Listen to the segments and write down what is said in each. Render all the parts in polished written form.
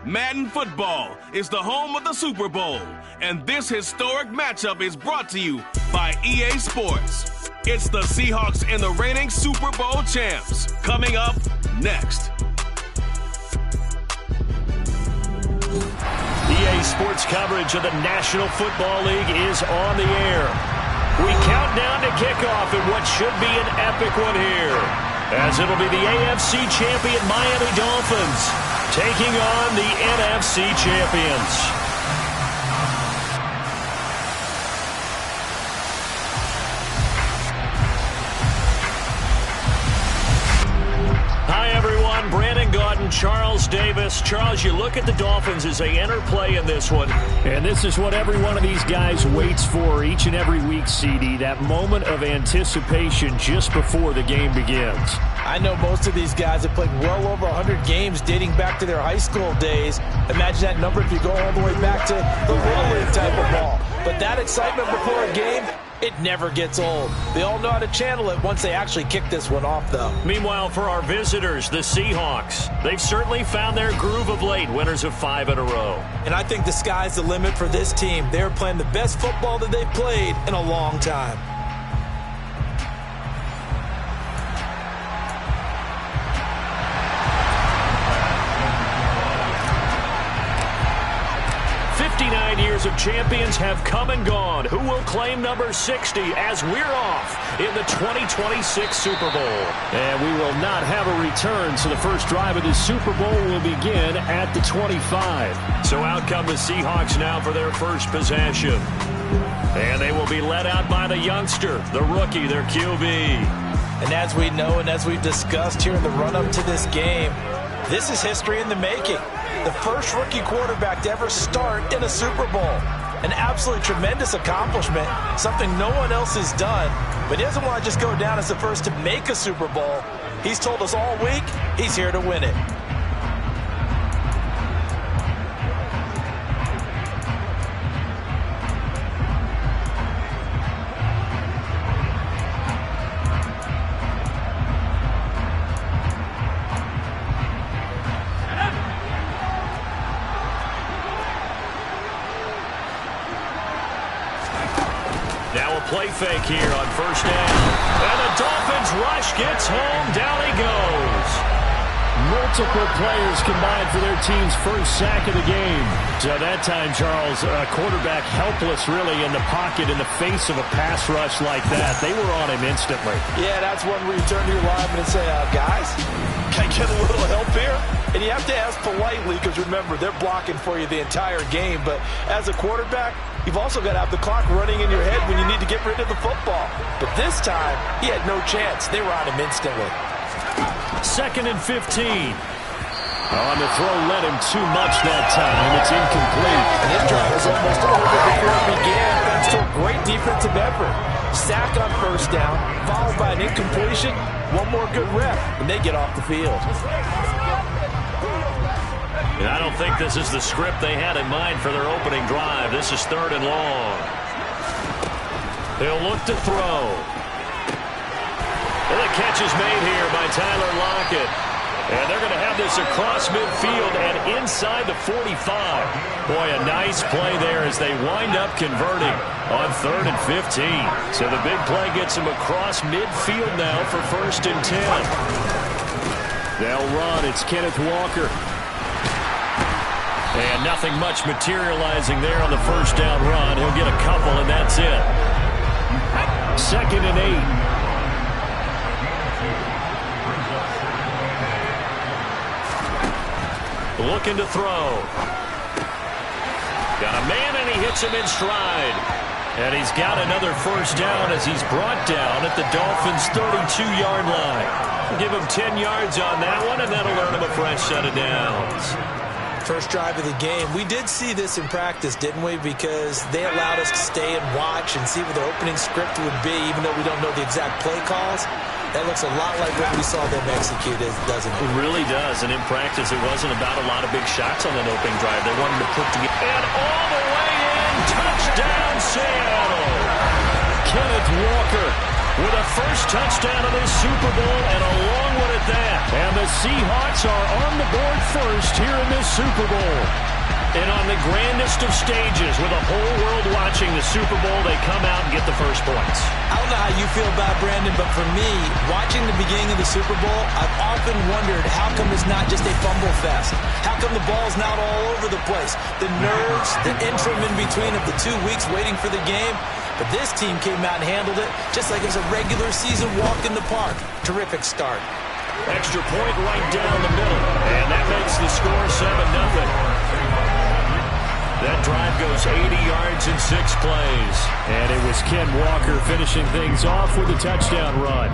Madden football is the home of the Super Bowl, and this historic matchup is brought to you by EA Sports. It's the Seahawks and the reigning Super Bowl champs. Coming up next. EA Sports coverage of the National Football League is on the air. We count down to kickoff in what should be an epic one here, as it'll be the AFC champion Miami Dolphins taking on the NFC champions. Hi, everyone. Brandon Gaudin, Charles Davis. Charles, you look at the Dolphins as they enter play in this one, and this is what every one of these guys waits for each and every week, CD, that moment of anticipation just before the game begins. I know most of these guys have played well over 100 games dating back to their high school days. Imagine that number if you go all the way back to the Little League type of ball. But that excitement before a game, it never gets old. They all know how to channel it once they actually kick this one off, though. Meanwhile, for our visitors, the Seahawks, they've certainly found their groove of late, winners of 5 in a row. And I think the sky's the limit for this team. They're playing the best football that they've played in a long time. Years of champions have come and gone. Who will claim number 60 as we're off in the 2026 Super Bowl? And we will not have a return, so the first drive of the Super Bowl will begin at the 25. So out come the Seahawks now for their first possession. And they will be led out by the youngster, the rookie, their QB. And as we know and as we've discussed here in the run-up to this game, this is history in the making. The first rookie quarterback to ever start in a Super Bowl. An absolutely tremendous accomplishment, something no one else has done. But he doesn't want to just go down as the first to make a Super Bowl. He's told us all week he's here to win it. Play fake here on first down. And the Dolphins rush gets home. Down he goes. Multiple players combined for their team's first sack of the game. So that time, Charles, quarterback helpless really in the pocket in the face of a pass rush like that. They were on him instantly. Yeah, that's one where you turn to your lineman and say, guys, can I get a little help here? And you have to ask politely because, remember, they're blocking for you the entire game. But as a quarterback, you've also got to have the clock running in your head when you need to get rid of the football. But this time, he had no chance. They were on him instantly. 2nd and 15. On the throw, led him too much that time. It's incomplete. And his drive was almost over before it began, thanks to a great defensive effort. Sack on first down, followed by an incompletion. One more good rep, and they get off the field. I don't think this is the script they had in mind for their opening drive. This is 3rd and long. They'll look to throw. And the catch is made here by Tyler Lockett. And they're going to have this across midfield and inside the 45. Boy, a nice play there as they wind up converting on 3rd and 15. So the big play gets them across midfield now for 1st and 10. They'll run. It's Kenneth Walker. And nothing much materializing there on the first down run. He'll get a couple, and that's it. 2nd and 8. Looking to throw. Got a man, and he hits him in stride. And he's got another first down as he's brought down at the Dolphins' 32-yard line. Give him 10 yards on that one, and that'll earn him a fresh set of downs. First drive of the game. We did see this in practice, didn't we? Because they allowed us to stay and watch and see what the opening script would be, even though we don't know the exact play calls. That looks a lot like what we saw them execute, doesn't it? It really does. And in practice, it wasn't about a lot of big shots on that opening drive. They wanted to put together. And all the way in. Touchdown, Seattle. Kenneth Walker with a first touchdown of this Super Bowl, and a long one at that. And the Seahawks are on the board first here in this Super Bowl. And on the grandest of stages, with the whole world watching the Super Bowl, they come out and get the first points. I don't know how you feel about Brandon, but for me, watching the beginning of the Super Bowl, I've often wondered how come it's not just a fumble fest? How come the ball's not all over the place? The nerves, the interim in between of the 2 weeks waiting for the game. But this team came out and handled it just like it was a regular season walk in the park. Terrific start. Extra point right down the middle, and that makes the score 7-0. That drive goes 80 yards in 6 plays. And it was Ken Walker finishing things off with a touchdown run.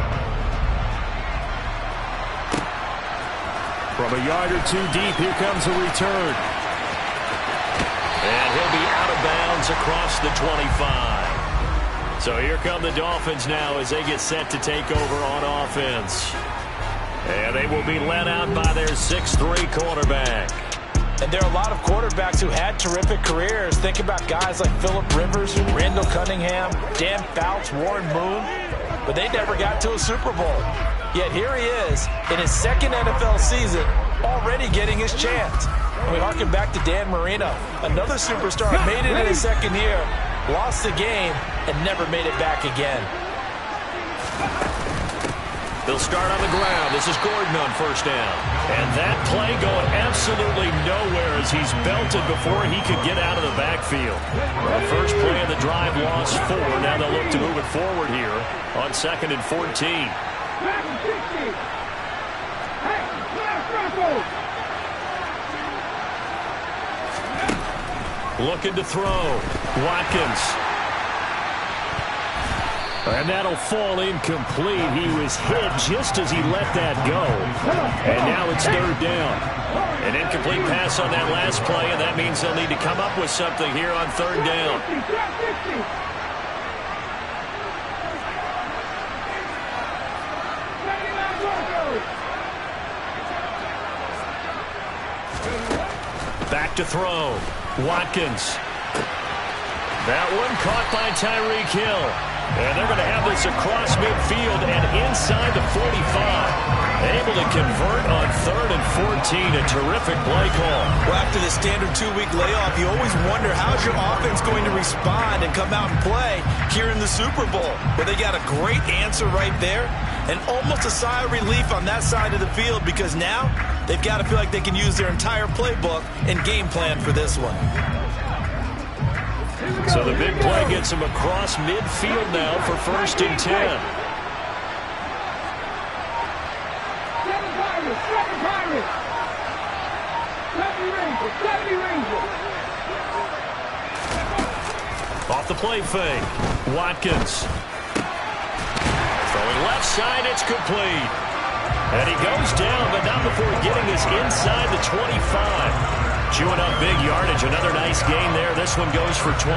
From a yard or two deep, here comes a return. And he'll be out of bounds across the 25. So here come the Dolphins now as they get set to take over on offense. And they will be led out by their 6'3" quarterback. And there are a lot of quarterbacks who had terrific careers. Think about guys like Phillip Rivers, Randall Cunningham, Dan Fouts, Warren Moon. But they never got to a Super Bowl. Yet here he is in his second NFL season, already getting his chance. And we harken back to Dan Marino, another superstar, made it in his second year, lost the game, and never made it back again. They'll start on the ground. This is Gordon on first down. And that play going absolutely nowhere as he's belted before he could get out of the backfield. The first play of the drive lost 4. Now they'll look to move it forward here on 2nd and 14. Looking to throw. Watkins. And that'll fall incomplete. He was hit just as he let that go. And now it's 3rd down. An incomplete pass on that last play, and that means they'll need to come up with something here on 3rd down. Back to throw. Watkins. That one caught by Tyreek Hill. And they're going to have this across midfield and inside the 45. Able to convert on 3rd and 14. A terrific play call. Well, after the standard 2-week layoff, you always wonder how's your offense going to respond and come out and play here in the Super Bowl. But they got a great answer right there. And almost a sigh of relief on that side of the field because now they've got to feel like they can use their entire playbook and game plan for this one. So the big play gets him across midfield now for 1st and 10. Off the play fake. Watkins. Throwing left side, it's complete. And he goes down, but not before getting us inside the 25. Chewing up big yardage. Another nice gain there. This one goes for 20.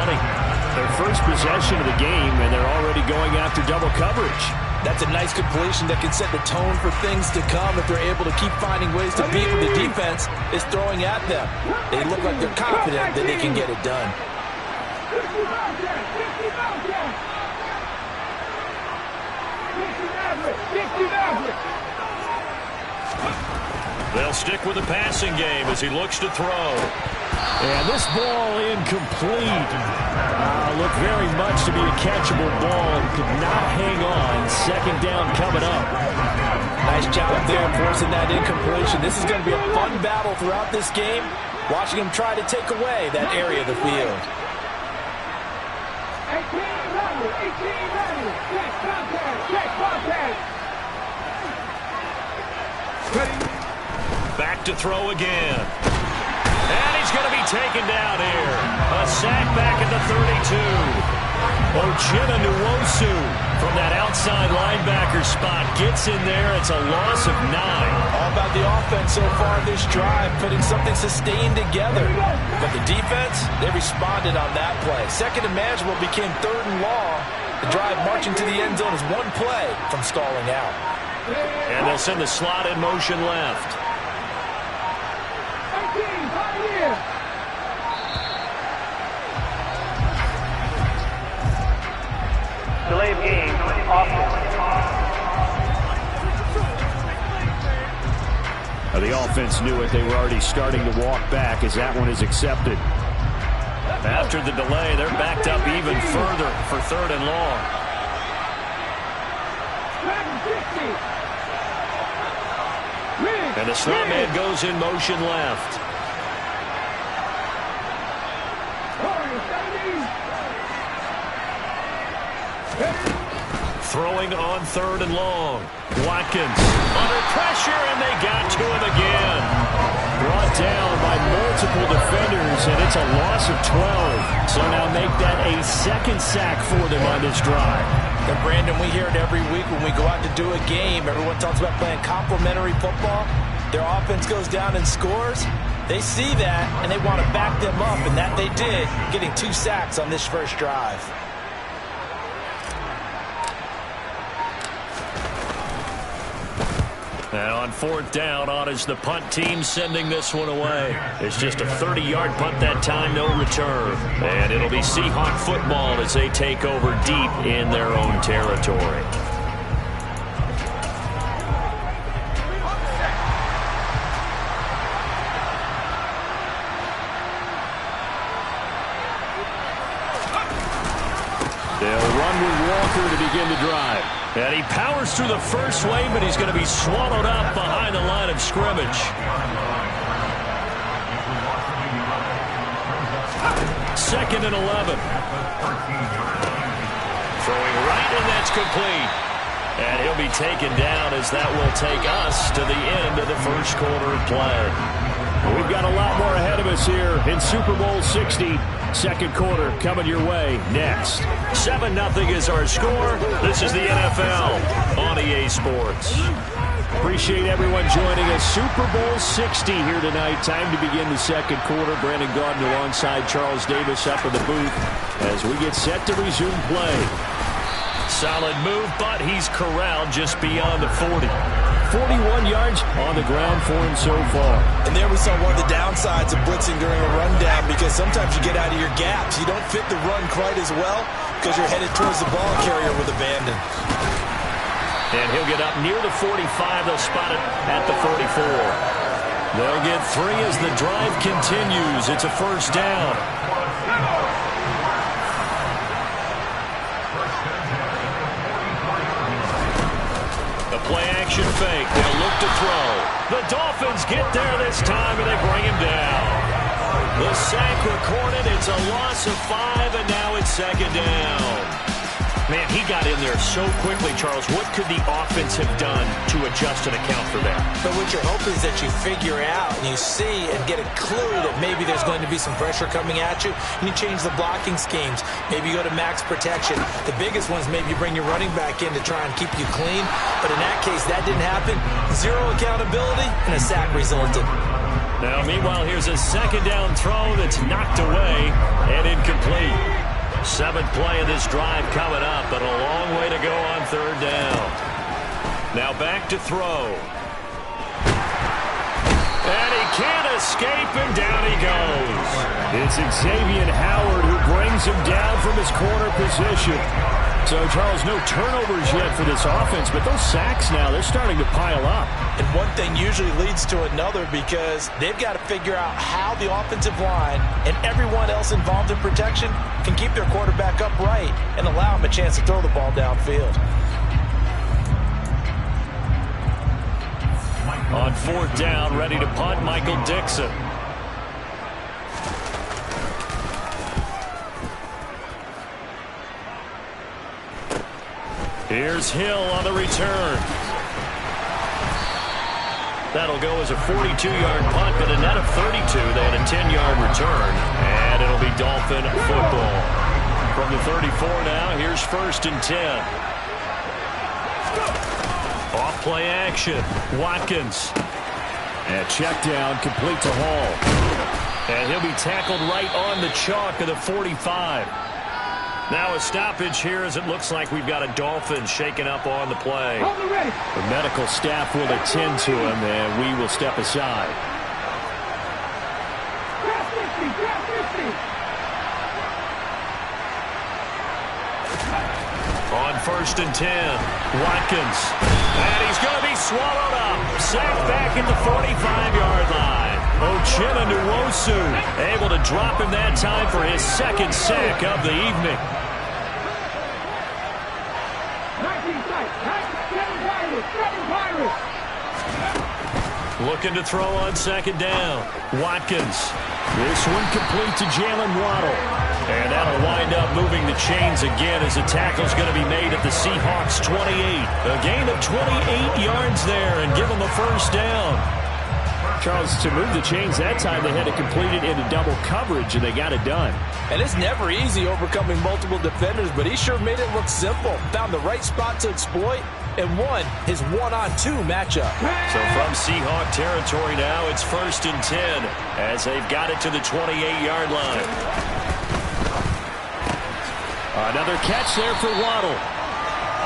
Their first possession of the game, and they're already going after double coverage. That's a nice completion that can set the tone for things to come if they're able to keep finding ways to beat what the defense is throwing at them. They look like they're confident that they can get it done. They'll stick with the passing game as he looks to throw. And this ball incomplete. Looked very much to be a catchable ball and could not hang on. 2nd down coming up. Nice job there forcing that incompletion. This is going to be a fun battle throughout this game. Watching him try to take away that area of the field. Back to throw again. And he's going to be taken down here. A sack back at the 32. Ochena Nwosu from that outside linebacker spot gets in there. It's a loss of 9. All about the offense so far this drive, putting something sustained together. But the defense, they responded on that play. 2nd and manageable became 3rd and long. The drive marching to the end zone is one play from stalling out. And they'll send the slot in motion left. Delay of game, offense. The offense knew it. They were already starting to walk back as that one is accepted. After the delay, they're backed up even further for 3rd and long. And the slot man goes in motion left. Throwing on 3rd and long. Watkins under pressure, and they got to him again. Brought down by multiple defenders, and it's a loss of 12. So now make that a 2nd sack for them on this drive. And Brandon, we hear it every week when we go out to do a game. Everyone talks about playing complementary football. Their offense goes down and scores. They see that, and they want to back them up, and that they did, getting 2 sacks on this first drive. And on 4th down, on is the punt team sending this one away. It's just a 30-yard punt that time, no return. And it'll be Seahawk football as they take over deep in their own territory. They'll run with Walker to begin the drive. And he powers through the first wave, but he's going to be swallowed up behind the line of scrimmage. 2nd and 11. Throwing right, and that's complete. And he'll be taken down as that will take us to the end of the first quarter of play. We've got a lot more ahead of us here in Super Bowl 60. 2nd quarter coming your way next. 7-0 is our score. This is the NFL on EA Sports. Appreciate everyone joining us. Super Bowl 60 here tonight. Time to begin the 2nd quarter. Brandon Gaudin alongside Charles Davis up in the booth as we get set to resume play. Solid move, but he's corralled just beyond the 40. 41 yards on the ground for him so far. And there we saw one of the downsides of blitzing during a rundown, because sometimes you get out of your gaps. You don't fit the run quite as well because you're headed towards the ball carrier with abandon. And he'll get up near the 45. They'll spot it at the 44. They'll get 3 as the drive continues. It's a 1st down. Play action fake. They'll look to throw. The Dolphins get there this time, and they bring him down. The sack recorded. It's a loss of 5, and now it's 2nd down. Man, he got in there so quickly, Charles. What could the offense have done to adjust and account for that? But what you're hoping is that you figure out and you see and get a clue that maybe there's going to be some pressure coming at you, and you change the blocking schemes. Maybe you go to max protection. The biggest one is maybe you bring your running back in to try and keep you clean. But in that case, that didn't happen. 0 accountability, and a sack resulted. Now, meanwhile, here's a 2nd down throw that's knocked away and incomplete. 7th play of this drive coming up, but a long way to go on 3rd down. Now back to throw. And he can't escape, and down he goes. It's Xavier Howard who brings him down from his corner position. So, Charles, no turnovers yet for this offense, but those sacks now, they're starting to pile up. And one thing usually leads to another, because they've got to figure out how the offensive line and everyone else involved in protection can keep their quarterback upright and allow him a chance to throw the ball downfield. On 4th down, ready to punt, Michael Dixon. Here's Hill on the return. That'll go as a 42-yard punt, but a net of 32. They had a 10-yard return, and it'll be Dolphin football. From the 34 now, here's 1st and 10. Off play action. Watkins. And check down, complete to Hall. And he'll be tackled right on the chalk of the 45. Now a stoppage here as it looks like we've got a Dolphin shaken up on the play. The medical staff will attend to him, and we will step aside. On first and 10. Watkins. And he's going to be swallowed up. Sacked back at the 45-yard line. Uchenna Nwosu able to drop him that time for his second sack of the evening. Looking to throw on second down. Watkins. This one complete to Jalen Waddle. And that'll wind up moving the chains again as the tackle's going to be made at the Seahawks 28. A gain of 28 yards there and give them a first down. Charles, to move the chains that time, they had to complete it into double coverage, and they got it done. And it's never easy overcoming multiple defenders, but he sure made it look simple. Found the right spot to exploit and won his one-on-two matchup. So from Seahawk territory now, it's first and 10 as they've got it to the 28-yard line. Another catch there for Waddle.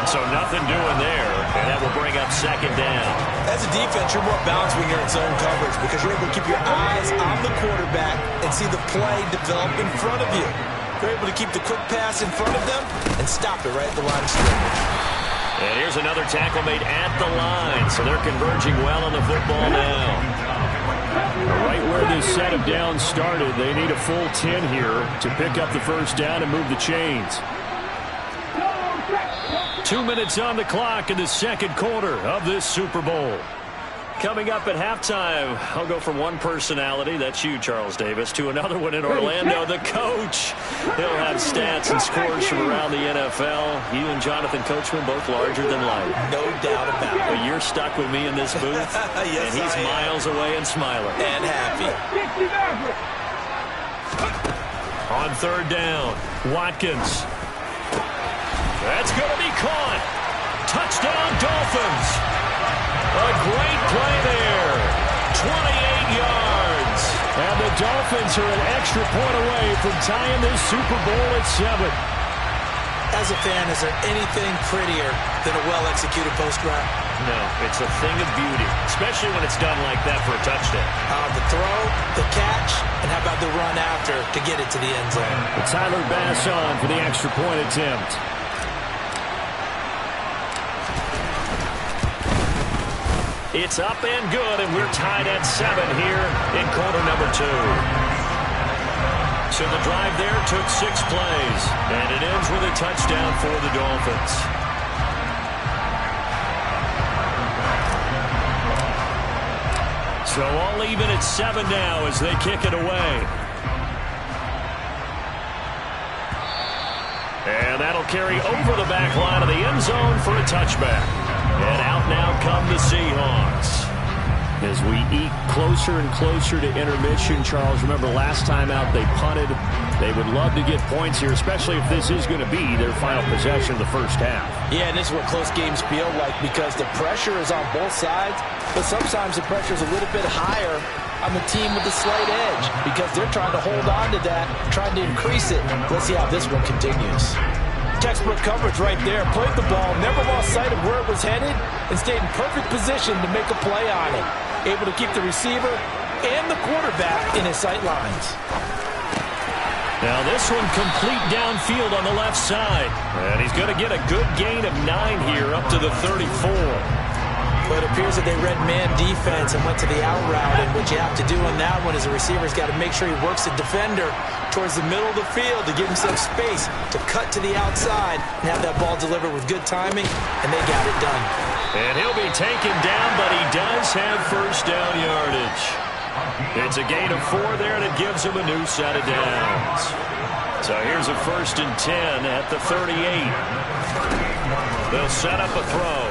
So nothing doing there, and that will bring up second down. As a defense, you're more balanced when you're in zone coverage because you're able to keep your eyes on the quarterback and see the play develop in front of you. You're able to keep the quick pass in front of them and stop it right at the line of scrimmage. And here's another tackle made at the line, so they're converging well on the football now. Right where this set of downs started, they need a full 10 here to pick up the first down and move the chains. 2 minutes on the clock in the second quarter of this Super Bowl. Coming up at halftime, I'll go from one personality, that's you, Charles Davis, to another one in Orlando, the coach. He'll have stats and scores from around the NFL. You and Jonathan Coachman, both larger than life. No doubt about it. But you're stuck with me in this booth, yes, and he's miles away and smiling. And happy. On third down, Watkins. That's going to be caught. Touchdown, Dolphins. A great play there. 28 yards. And the Dolphins are an extra point away from tying this Super Bowl at 7. As a fan, is there anything prettier than a well-executed post route? No, it's a thing of beauty, especially when it's done like that for a touchdown. The throw, the catch, and how about the run after to get it to the end zone? Tyler Bass on for the extra point attempt. It's up and good, and we're tied at 7 here in quarter number 2. So the drive there took 6 plays, and it ends with a touchdown for the Dolphins. So all even at 7 now as they kick it away. And that'll carry over the back line of the end zone for a touchback. And out now come the Seahawks. As we eke closer and closer to intermission, Charles, remember last time out they punted. They would love to get points here, especially if this is going to be their final possession of the first half. Yeah, and this is what close games feel like because the pressure is on both sides, but sometimes the pressure is a little bit higher on the team with the slight edge because they're trying to hold on to that, trying to increase it. Let's see how this one continues. Textbook coverage right there. Played the ball, never lost sight of where it was headed, and stayed in perfect position to make a play on it. Able to keep the receiver and the quarterback in his sight lines. Now this one complete downfield on the left side. And he's going to get a good gain of 9 here up to the 34. But it appears that they read man defense and went to the out route. And what you have to do on that one is the receiver's got to make sure he works the defender towards the middle of the field to give himself space to cut to the outside and have that ball delivered with good timing, and they got it done. And he'll be taken down, but he does have first down yardage. It's a gain of 4 there, and it gives him a new set of downs. So here's a first and 10 at the 38. They'll set up a throw.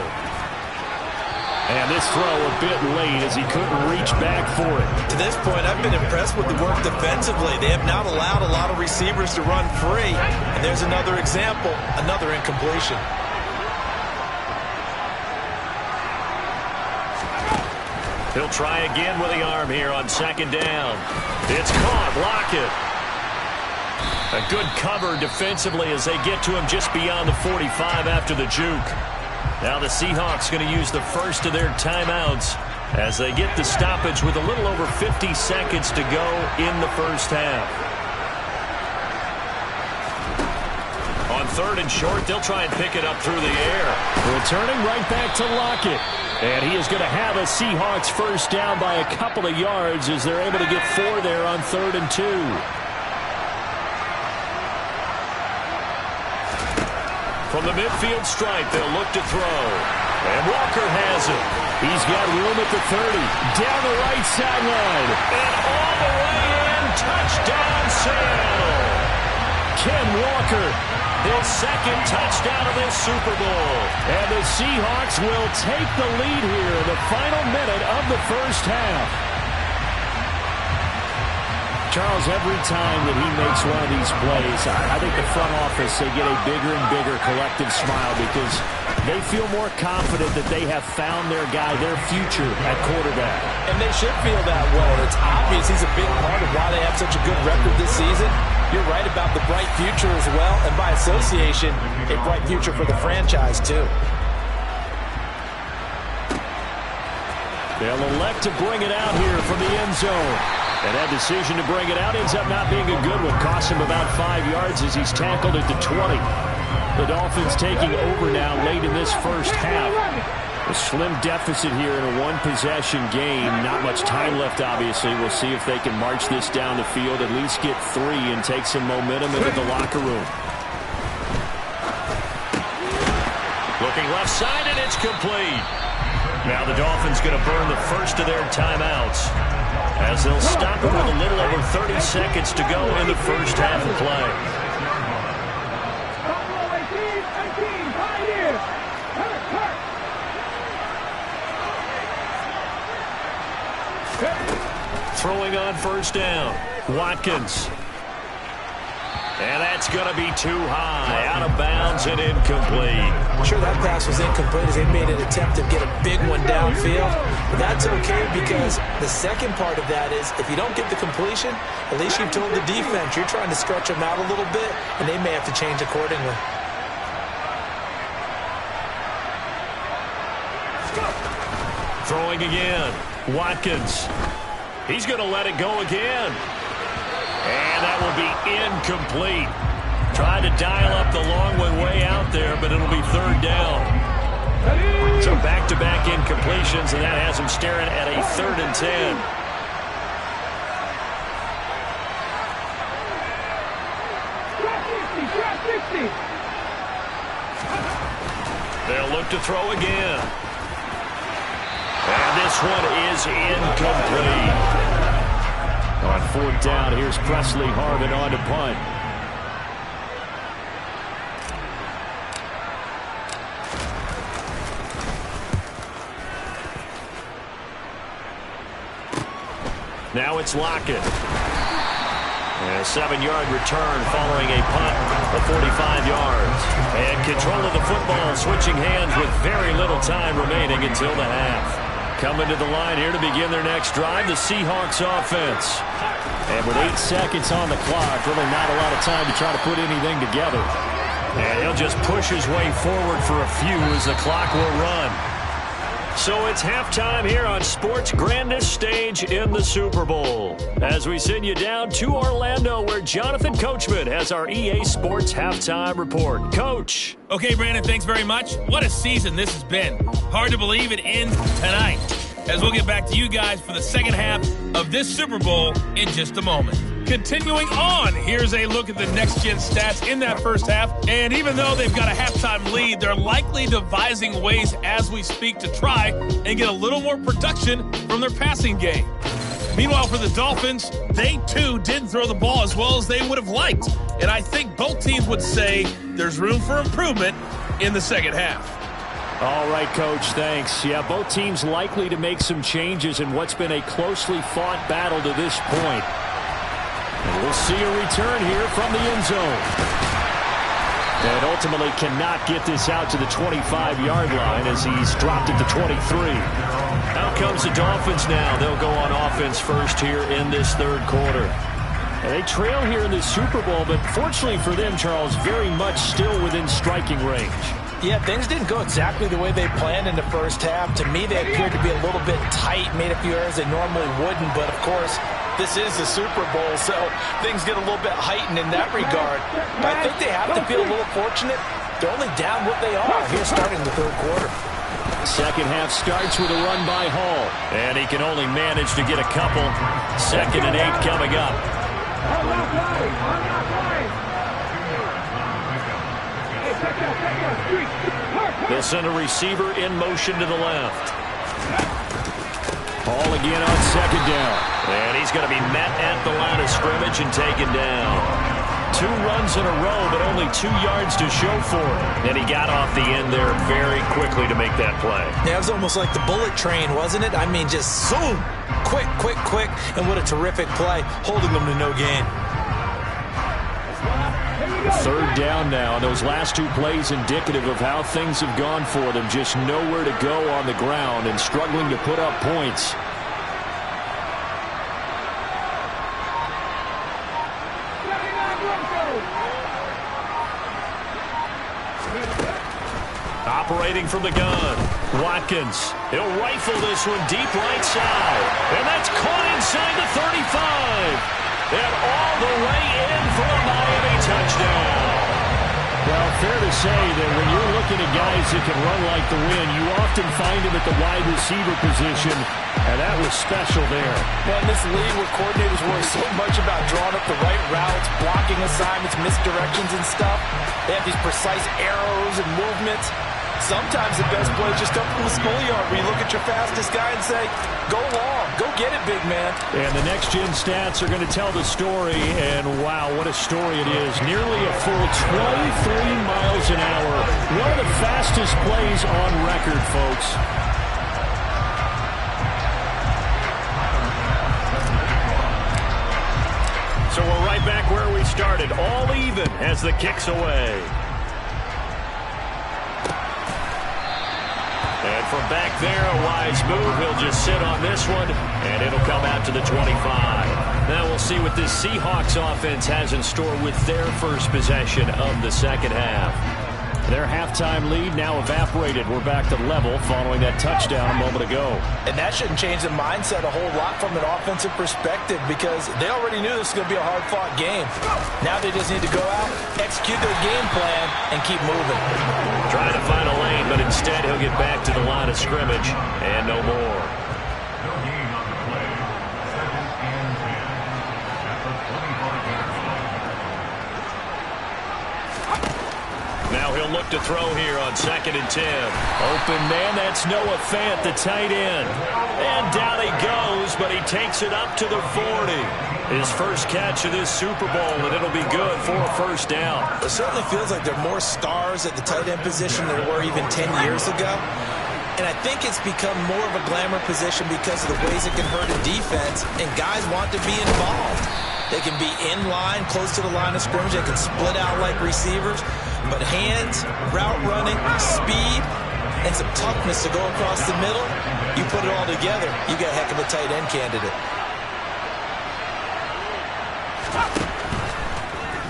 And this throw a bit late as he couldn't reach back for it. To this point, I've been impressed with the work defensively. They have not allowed a lot of receivers to run free. And there's another example, another incompletion. He'll try again with the arm here on second down. It's caught. Lockett. A good cover defensively as they get to him just beyond the 45 after the juke. Now the Seahawks going to use the first of their timeouts as they get the stoppage with a little over 50 seconds to go in the first half. On 3rd and short. They'll try and pick it up through the air. Returning right back to Lockett. And he is going to have a Seahawks first down by a couple of yards as they're able to get 4 there on 3rd and 2. From the midfield stripe, they'll look to throw. And Walker has it. He's got room at the 30. Down the right sideline. And all the way in. Touchdown, Seattle. Ken Walker, his 2nd touchdown of this Super Bowl. And the Seahawks will take the lead here in the final minute of the first half. Charles, every time that he makes one of these plays, I think the front office, they get a bigger and bigger collective smile because they feel more confident that they have found their guy, their future at quarterback. And they should feel that way. It's obvious he's a big part of why they have such a good record this season. You're right about the bright future as well, and by association, a bright future for the franchise too. They'll elect to bring it out here from the end zone. And that decision to bring it out ends up not being a good one. Cost him about 5 yards as he's tackled at the 20. The Dolphins taking over now late in this first half. A slim deficit here in a one-possession game. Not much time left, obviously. We'll see if they can march this down the field, at least get 3 and take some momentum into the locker room. Looking left side, and it's complete. Now the Dolphins going to burn the first of their timeouts as they'll stop it with a little over 30 seconds to go in the first half of play. Throwing on first down, Watkins. And that's going to be too high, out of bounds and incomplete. Sure, that pass was incomplete as they made an attempt to get a big one downfield. But that's okay because the second part of that is if you don't get the completion, at least you've told the defense you're trying to stretch them out a little bit, and they may have to change accordingly. Throwing again, Watkins. He's going to let it go again. And that will be incomplete. Trying to dial up the long one way out there, but it'll be 3rd down. So back-to-back incompletions, and that has him staring at a 3rd and 10. They'll look to throw again. And this one is incomplete. On 4th down, here's Presley Harvin on to punt. Now it's Lockett. And a 7-yard return following a punt of 45 yards. And control of the football, switching hands with very little time remaining until the half. Coming to the line here to begin their next drive, the Seahawks offense. And with 8 seconds on the clock, really not a lot of time to try to put anything together. And he'll just push his way forward for a few as the clock will run. So it's halftime here on sports' grandest stage in the Super Bowl. As we send you down to Orlando, where Jonathan Coachman has our EA Sports Halftime Report. Coach. Okay, Brandon, thanks very much. What a season this has been. Hard to believe it ends tonight, as we'll get back to you guys for the second half of this Super Bowl in just a moment. Continuing on, here's a look at the next-gen stats in that first half. And even though they've got a halftime lead, they're likely devising ways as we speak to try and get a little more production from their passing game. Meanwhile, for the Dolphins, they too didn't throw the ball as well as they would have liked. And I think both teams would say there's room for improvement in the second half. All right, Coach, thanks. Yeah, both teams likely to make some changes in what's been a closely fought battle to this point. And we'll see a return here from the end zone. And ultimately cannot get this out to the 25-yard line as he's dropped at the 23. Out comes the Dolphins now. They'll go on offense first here in this third quarter. And they trail here in the Super Bowl, but fortunately for them, Charles, very much still within striking range. Yeah, things didn't go exactly the way they planned in the first half. To me, they appeared to be a little bit tight, made a few errors they normally wouldn't. But, of course, This is the Super Bowl, so things get a little bit heightened in that regard. But I think they have to feel a little fortunate. They're only down what they are here starting the third quarter. Second half starts with a run by Hall. And he can only manage to get a couple. 2nd and 8 coming up. They'll send a receiver in motion to the left. Hall again on 2nd down. And he's going to be met at the line of scrimmage and taken down. 2 runs in a row, but only 2 yards to show for it. And he got off the end there very quickly to make that play. Yeah, it was almost like the bullet train, wasn't it? I mean, just zoom. Quick, quick, quick. And what a terrific play, holding them to no gain. 3rd down now. And those last 2 plays indicative of how things have gone for them. Just nowhere to go on the ground and struggling to put up points. Operating from the gun, Watkins. He'll rifle this one deep right side. And that's caught inside the 35. And all the way in for a Miami touchdown. Well, fair to say that when you're looking at guys that can run like the wind, you often find them at the wide receiver position, and that was special there. Well, in this league where coordinators worry so much about drawing up the right routes, blocking assignments, misdirections and stuff, they have these precise arrows and movements. Sometimes the best plays just come from the schoolyard where you look at your fastest guy and say, go long, go get it, big man. And the next-gen stats are going to tell the story, and wow, what a story it is. Nearly a full 23 miles an hour. One of the fastest plays on record, folks. So we're right back where we started, all even as the kick's away. And from back there, a wise move. He'll just sit on this one, and it'll come out to the 25. Now we'll see what this Seahawks offense has in store with their first possession of the second half. Their halftime lead now evaporated. We're back to level following that touchdown a moment ago. And that shouldn't change the mindset a whole lot from an offensive perspective because they already knew this was going to be a hard-fought game. Now they just need to go out, execute their game plan, and keep moving. Trying to find a lane, but instead he'll get back to the line of scrimmage and no more. Now he'll look to throw here on 2nd and 10. Open man, that's Noah Fant, the tight end. And down he goes, but he takes it up to the 40. His first catch of this Super Bowl, and it'll be good for a first down. It certainly feels like there are more stars at the tight end position than there were even 10 years ago. And I think it's become more of a glamour position because of the ways it can hurt a defense, and guys want to be involved. They can be in line, close to the line of scrimmage. They can split out like receivers. But hands, route running, speed, and some toughness to go across the middle, you put it all together, you got a heck of a tight end candidate.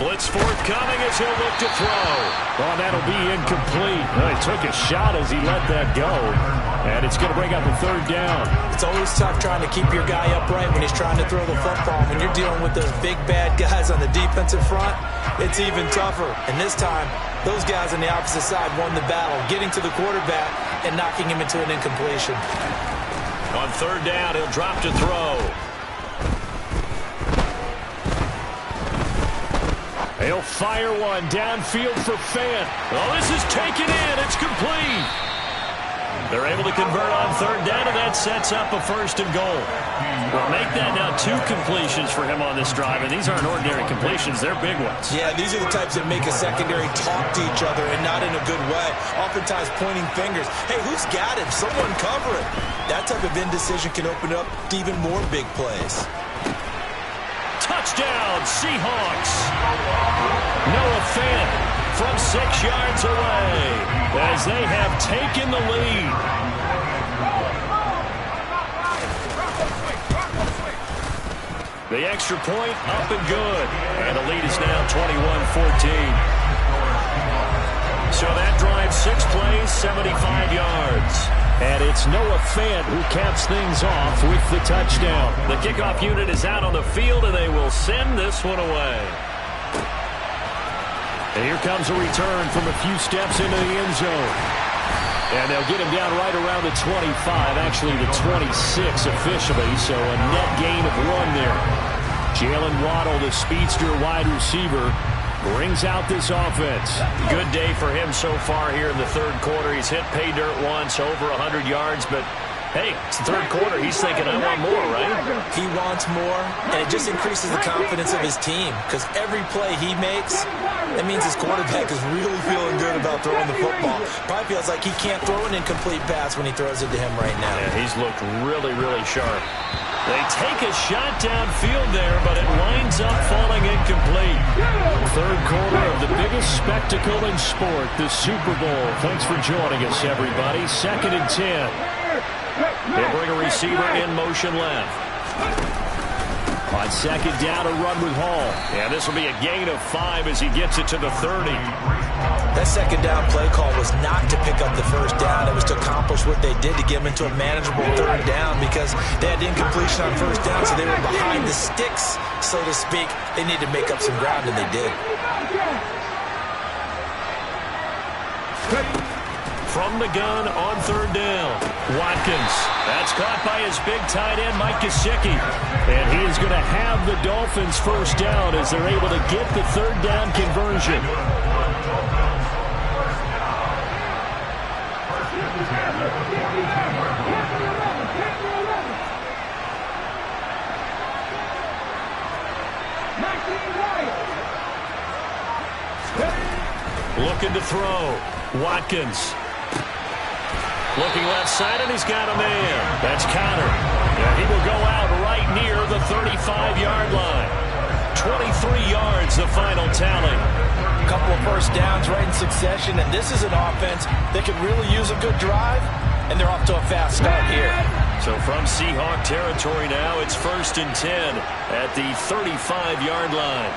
Blitz forthcoming as he'll look to throw. Oh, that'll be incomplete. Well, he took a shot as he let that go. And it's going to bring up a 3rd down. It's always tough trying to keep your guy upright when he's trying to throw the football. When you're dealing with those big, bad guys on the defensive front, it's even tougher. And this time, those guys on the opposite side won the battle, getting to the quarterback and knocking him into an incompletion. On 3rd down, he'll drop to throw. He'll fire one downfield for Fant. Oh, this is taken in. It's complete. They're able to convert on 3rd down, and that sets up a 1st and goal. Well, make that now 2 completions for him on this drive, and these aren't ordinary completions. They're big ones. Yeah, these are the types that make a secondary talk to each other, and not in a good way. Oftentimes pointing fingers. Hey, who's got him? Someone cover it. That type of indecision can open up to even more big plays. Touchdown, Seahawks. Noah Fant from 6 yards away as they have taken the lead. The extra point up and good. And the lead is now 21-14. So that drive, 6 plays, 75 yards. And it's Noah Fant who caps things off with the touchdown. The kickoff unit is out on the field, and they will send this one away. And here comes a return from a few steps into the end zone. And they'll get him down right around the 25, actually the 26 officially, so a net gain of 1 there. Jalen Waddle, the speedster wide receiver, brings out this offense. Good day for him so far here in the third quarter. He's hit pay dirt once, over 100 yards, but hey, it's the third quarter. He's thinking, I want more, right? He wants more, and it just increases the confidence of his team because every play he makes, that means his quarterback is really feeling good about throwing the football. Probably feels like he can't throw an incomplete pass when he throws it to him right now. Yeah, he's looked really, really sharp. They take a shot downfield there, but it winds up falling incomplete. Third quarter of the biggest spectacle in sport, the Super Bowl. Thanks for joining us, everybody. 2nd and 10. They'll bring a receiver in motion left. On 2nd down, a run with Hall. And this will be a gain of 5 as he gets it to the 30. That 2nd down play call was not to pick up the first down. It was to accomplish what they did to get them into a manageable 3rd down because they had incompletion on 1st down, so they were behind the sticks, so to speak. They needed to make up some ground, and they did. From the gun on 3rd down, Watkins. That's caught by his big tight end, Mike Gesicki. And he is going to have the Dolphins' first down as they're able to get the 3rd down conversion. Looking to throw, Watkins. Looking left side, and he's got a man. That's Connor. And he will go out right near the 35-yard line. 23 yards, the final tally. A couple of first downs right in succession, and this is an offense that could really use a good drive, and they're off to a fast start here. So from Seahawk territory now, it's 1st and 10 at the 35-yard line.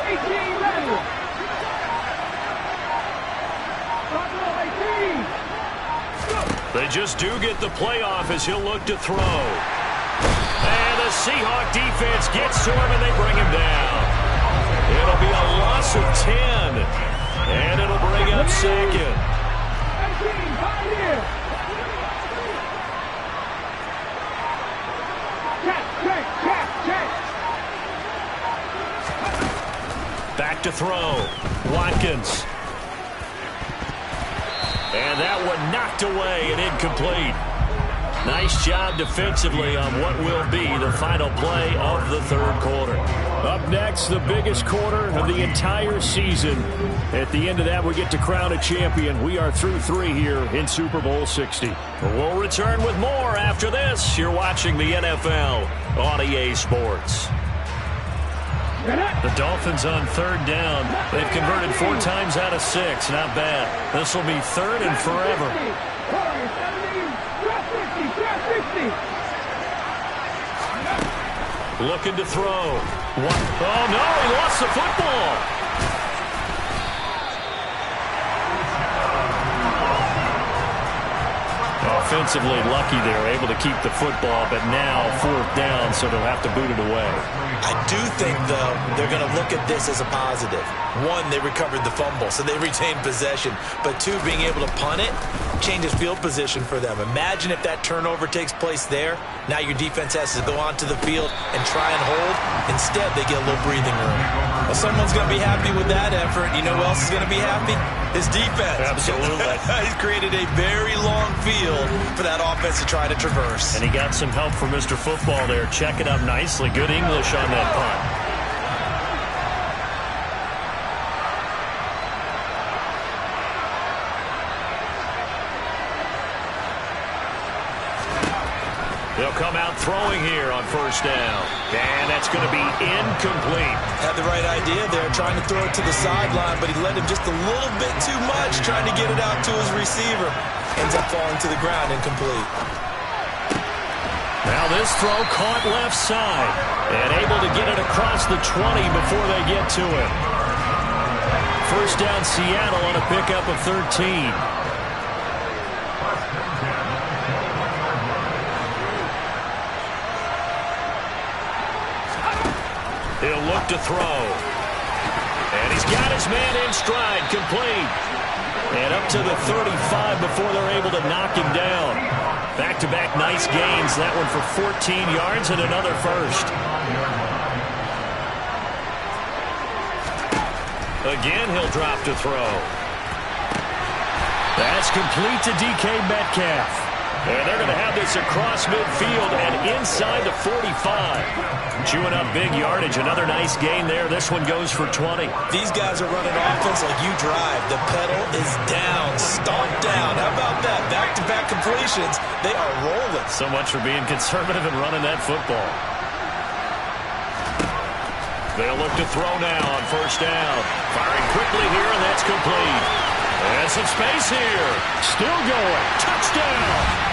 18 ready. They just do get the playoff as he'll look to throw. And the Seahawk defense gets to him, and they bring him down. It'll be a loss of 10, and it'll bring up 2nd. Back to throw. Watkins. And that one knocked away and incomplete. Nice job defensively on what will be the final play of the third quarter. Up next, the biggest quarter of the entire season. At the end of that, we get to crown a champion. We are through 3 here in Super Bowl 60. We'll return with more after this. You're watching the NFL on EA Sports. The Dolphins on 3rd down. They've converted 4 times out of 6. Not bad. This will be 3rd and forever. Looking to throw. Oh, no, he lost the football. Offensively lucky they're able to keep the football, but now 4th down, so they'll have to boot it away. I do think, though, they're going to look at this as a positive. 1, they recovered the fumble, so they retained possession. But 2, being able to punt it changes field position for them. Imagine if that turnover takes place there. Now your defense has to go onto the field and try and hold. Instead, they get a little breathing room. Well, someone's going to be happy with that effort. You know who else is going to be happy? His defense. Absolutely. He's created a very long field for that offense to try to traverse. And he got some help from Mr. Football there, checking up nicely. Good English on that punt. They'll come out throwing here on 1st down. And that's going to be incomplete. Had the right idea there, trying to throw it to the sideline, but he led him just a little bit too much, trying to get it out to his receiver. Ends up falling to the ground, incomplete. Now this throw caught left side and able to get it across the 20 before they get to it. first down Seattle on a pickup of 13. He'll look to throw. And he's got his man in stride, complete. And up to the 35 before they're able to knock him down. Back-to-back nice gains. That one for 14 yards and another first. Again, he'll drop to throw. That's complete to DK Metcalf. And they're going to have this across midfield and inside the 45. Chewing up big yardage. Another nice gain there. This one goes for 20. These guys are running offense like you drive. The pedal is down, stomped down. How about that? Back-to-back completions. They are rolling. So much for being conservative and running that football. They'll look to throw now on first down. Firing quickly here, and that's complete. And some space here. Still going. Touchdown.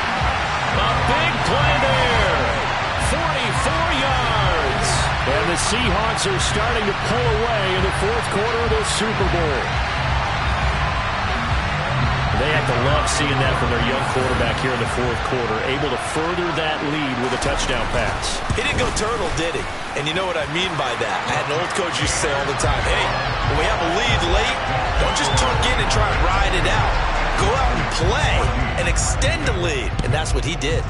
A big play there. 44 yards. And the Seahawks are starting to pull away in the fourth quarter of this Super Bowl. They have to love seeing that from their young quarterback here in the fourth quarter, able to further that lead with a touchdown pass. He didn't go turtle, did he? And you know what I mean by that. I had an old coach used to say all the time, hey, when we have a lead late, don't just tuck in and try and ride it out. Go out and play and extend the lead. And that's what he did.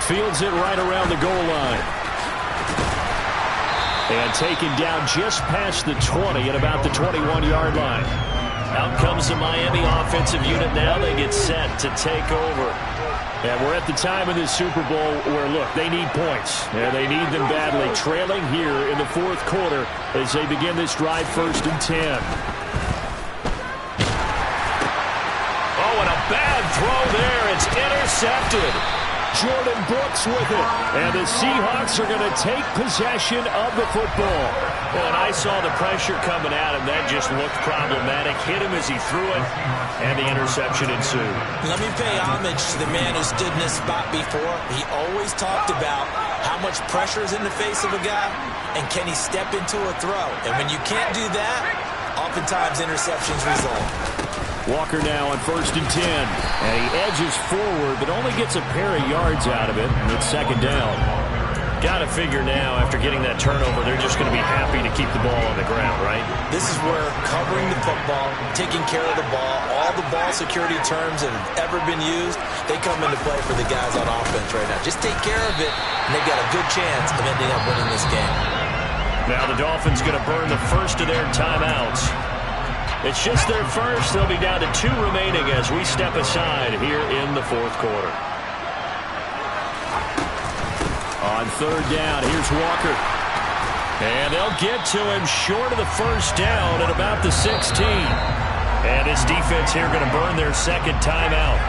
Fields it right around the goal line. And taken down just past the 20 at about the 21-yard line. Out comes the Miami offensive unit now. They get set to take over. And we're at the time in this Super Bowl where, look, they need points. And they need them badly. Trailing here in the fourth quarter as they begin this drive, 1st and 10. Oh, and a bad throw there. It's intercepted. Jordan Brooks with it. And the Seahawks are going to take possession of the football. Well, and I saw the pressure coming at him. That just looked problematic. Hit him as he threw it, and the interception ensued. Let me pay homage to the man who stood in this spot before. He always talked about how much pressure is in the face of a guy, and can he step into a throw. And when you can't do that, oftentimes interceptions result. Walker now on 1st and 10. And he edges forward, but only gets a pair of yards out of it, and it's 2nd down. Got to figure now, after getting that turnover, they're just going to be happy to keep the ball on the ground, right? This is where covering the football, taking care of the ball, all the ball security terms that have ever been used, they come into play for the guys on offense right now. Just take care of it, and they've got a good chance of ending up winning this game. Now the Dolphins going to burn the first of their timeouts. It's just their first. They'll be down to 2 remaining as we step aside here in the fourth quarter. On 3rd down, here's Walker. And they'll get to him short of the first down at about the 16. And this defense here going to burn their 2nd timeout.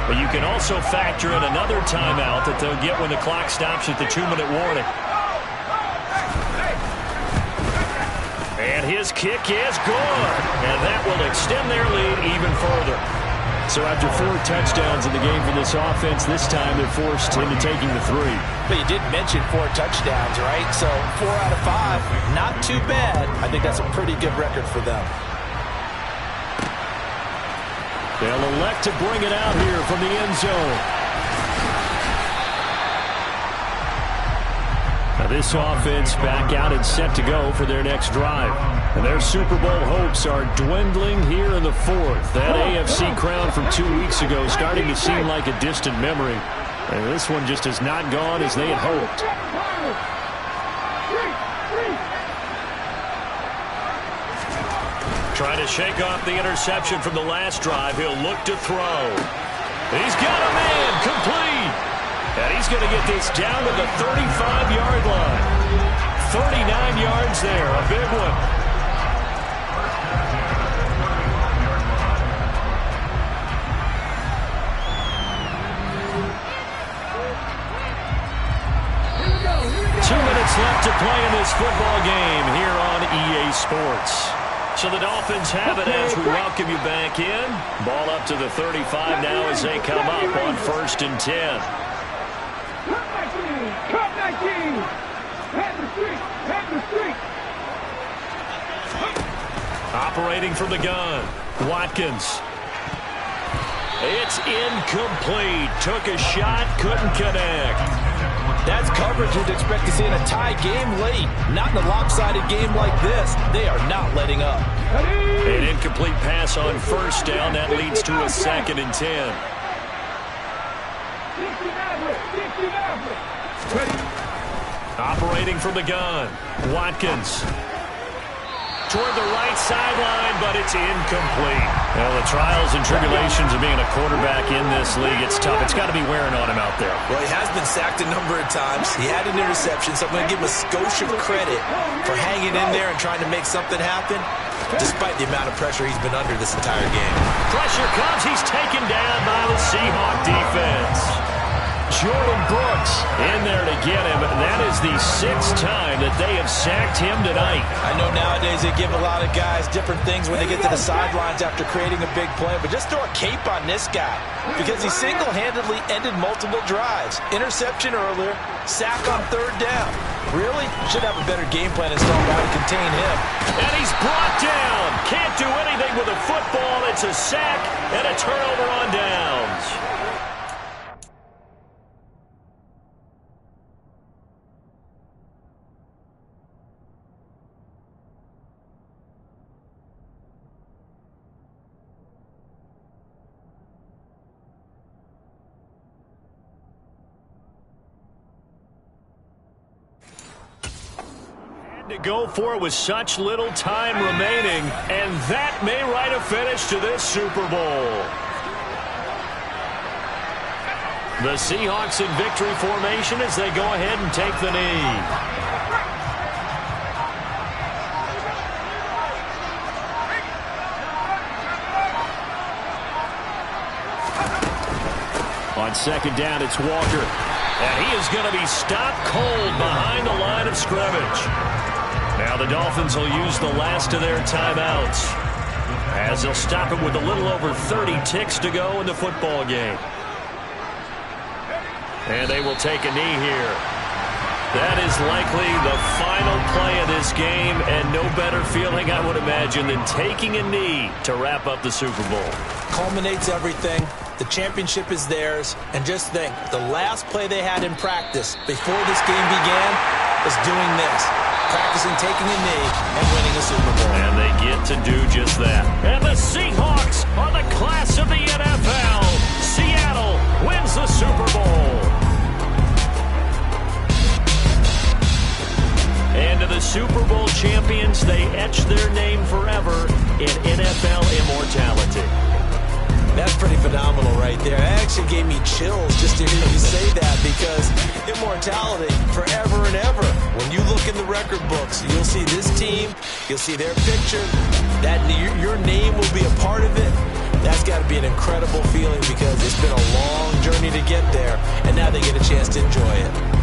But you can also factor in another timeout that they'll get when the clock stops at the 2-minute warning. And his kick is good. And that will extend their lead even further. So after 4 touchdowns in the game for this offense, this time they're forced into taking the 3. But you did mention 4 touchdowns, right? So 4 out of 5, not too bad. I think that's a pretty good record for them. They'll elect to bring it out here from the end zone. Now this offense back out and set to go for their next drive. And their Super Bowl hopes are dwindling here in the 4th. That AFC crown from 2 weeks ago starting to seem like a distant memory. And this one just has not gone as they had hoped. Trying to shake off the interception from the last drive. He'll look to throw. He's got a man complete. And he's going to get this down to the 35-yard line. 39 yards there, a big one. Left to play in this football game here on EA Sports. So the Dolphins have it as we welcome you back in. Ball up to the 35 now as they come up on 1st and 10. Cut 19! Head the street! Head the street! Operating from the gun, Watkins. It's incomplete. Took a shot, couldn't connect. That's coverage you'd expect to see in a tie game late. Not in a lopsided game like this. They are not letting up. An incomplete pass on first down. That leads to a 2nd and 10. Operating from the gun, Watkins. Toward the right sideline, but it's incomplete. Well, the trials and tribulations of being a quarterback in this league, it's tough. It's got to be wearing on him out there. Well, he has been sacked a number of times. He had an interception, so I'm going to give him a skosh of credit for hanging in there and trying to make something happen, despite the amount of pressure he's been under this entire game. Pressure comes. He's taken down by the Seahawk defense. Jordan Brooks in there to get him. That is the 6th time that they have sacked him tonight. I know nowadays they give a lot of guys different things when they get to the sidelines after creating a big play, but just throw a cape on this guy because he single-handedly ended multiple drives. Interception earlier, sack on 3rd down. Really? Should have a better game plan installed how to contain him. And he's brought down. Can't do anything with a football. It's a sack and a turnover on downs. To go for it with such little time remaining, and that may write a finish to this Super Bowl. The Seahawks in victory formation as they go ahead and take the knee. On 2nd down, it's Walker. And he is going to be stopped cold behind the line of scrimmage. Now the Dolphins will use the last of their timeouts as they'll stop it with a little over 30 ticks to go in the football game. And they will take a knee here. That is likely the final play of this game, and no better feeling, I would imagine, than taking a knee to wrap up the Super Bowl. Culminates everything. The championship is theirs. And just think, the last play they had in practice before this game began was doing this. Practicing taking a knee and winning a Super Bowl. And they get to do just that. And the Seahawks are the class of the NFL. Seattle wins the Super Bowl. And to the Super Bowl champions, they etch their name forever in NFL immortality. That's pretty phenomenal right there. That actually gave me chills just to hear you say that, because immortality forever and ever. When you look in the record books, you'll see this team, you'll see their picture, that your name will be a part of it. That's got to be an incredible feeling because it's been a long journey to get there, and now they get a chance to enjoy it.